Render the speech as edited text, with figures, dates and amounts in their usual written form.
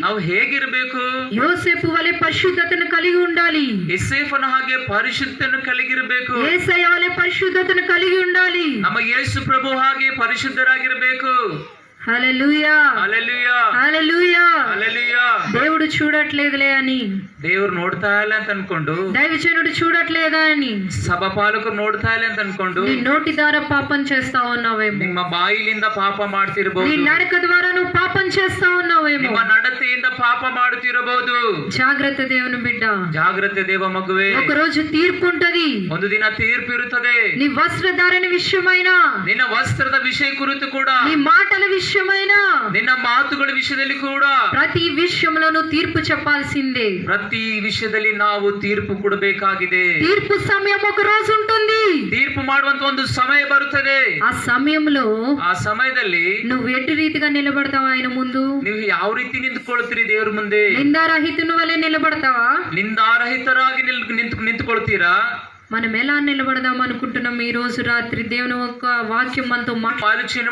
ನಾವು ಹೇಗಿರಬೇಕು? యోసేపు వలె పరిశుద్ధతను కలిగి ఉండాలి. ಯೋಸೇಫನ ಹಾಗೆ ಪರಿಶುದ್ಧತೆಯನ್ನು కలిగిರಬೇಕು. యేసయ్య వలె పరిశుద్ధతను కలిగి ఉండాలి. ನಮ್ಮ ಯೇಸು ಪ್ರಭು ಹಾಗೆ ಪರಿಶುದ್ಧರಾಗಿರಬೇಕು. హల్లెలూయా, హల్లెలూయా, హల్లెలూయా. హల్లెలూయా. దేవుడు చూడట్లేదులే అని, ದೇವರು ನೋಡ್ತಾ ಇಲ್ಲ ಅಂತ ಅನ್ಕೊಂಡು, దైవజనుడు చూడట్లేదా అని, ಸಭಾಪಾಲಕರು ನೋಡ್ತಾ ಇಲ್ಲ ಅಂತ ಅನ್ಕೊಂಡು నీ నోటి ద్వారా పాపం చేస్తా ఉన్నావేమో, ನಿಮ್ಮ ಬಾಯಿಲಿಂದ ಪಾಪ ಮಾಡ್ತಿರಬಹುದು. నీ నడక ద్వారా నువ్వు పాపం చేస్తా ఉన్నావేమో. ನಿಮ್ಮ ನಡತೆಯಿಂದ ಪಾಪ ಮಾಡುತ್ತಿರಬಹುದು. జాగ్రత్త దేవుని బిడ్డ, ಜಾಗ್ರತೆ ದೇವ ಮಗುವೆ. ఒక రోజు తీర్పు ఉంటది. ಒಂದು ದಿನ ತೀರ್ಪು ಇರುತ್ತದೆ. నీ వస్త్రధారణ విషయమైన, ನಿನ್ನ ವಸ್ತ್ರದ ವಿಷಯ ಕುರಿತು ಕೂಡ, నీ మాటల విషయమైన, ನಿನ್ನ ಮಾತುಗಳ ವಿಷಯದಲ್ಲಿ ಕೂಡ ప్రతి విషయంలో నువ్వు తీర్పు చెప్పాల్సిందే. ಪ್ರತಿ ವಿಷಯದಲ್ಲಿ ನಾವು ತೀರ್ಪು ಕೊಡಬೇಕಾಗಿದೆ. తీర్పు సమయం ఒక రోజు ఉంటుంది. ತೀರ್ಪು ಮಾಡುವಂತ ಒಂದು ಸಮಯ ಬರುತ್ತದೆ. ఆ సమయంలో ಆ ಸಮಯದಲ್ಲಿ నువ్వు ఎటు రీతిగా నిలబడతావా ఆయన ముందు? ನೀವು ಯಾವ ರೀತಿ ನಿಂತುಕೊಳ್ತೀರಿ ದೇವರ ಮುಂದೆ? నిందారహితుని వలె నిలబడతావా? ನಿಂದಾರಹಿತರಾಗಿ ನಿಂತುಕೊಳ್ತೀರಾ? మనం ఎలా నిలబడదాం అనుకుంటున్నాం? ఈ రోజు రాత్రి దేవుని యొక్క వాక్యం మనతో ఆలోచన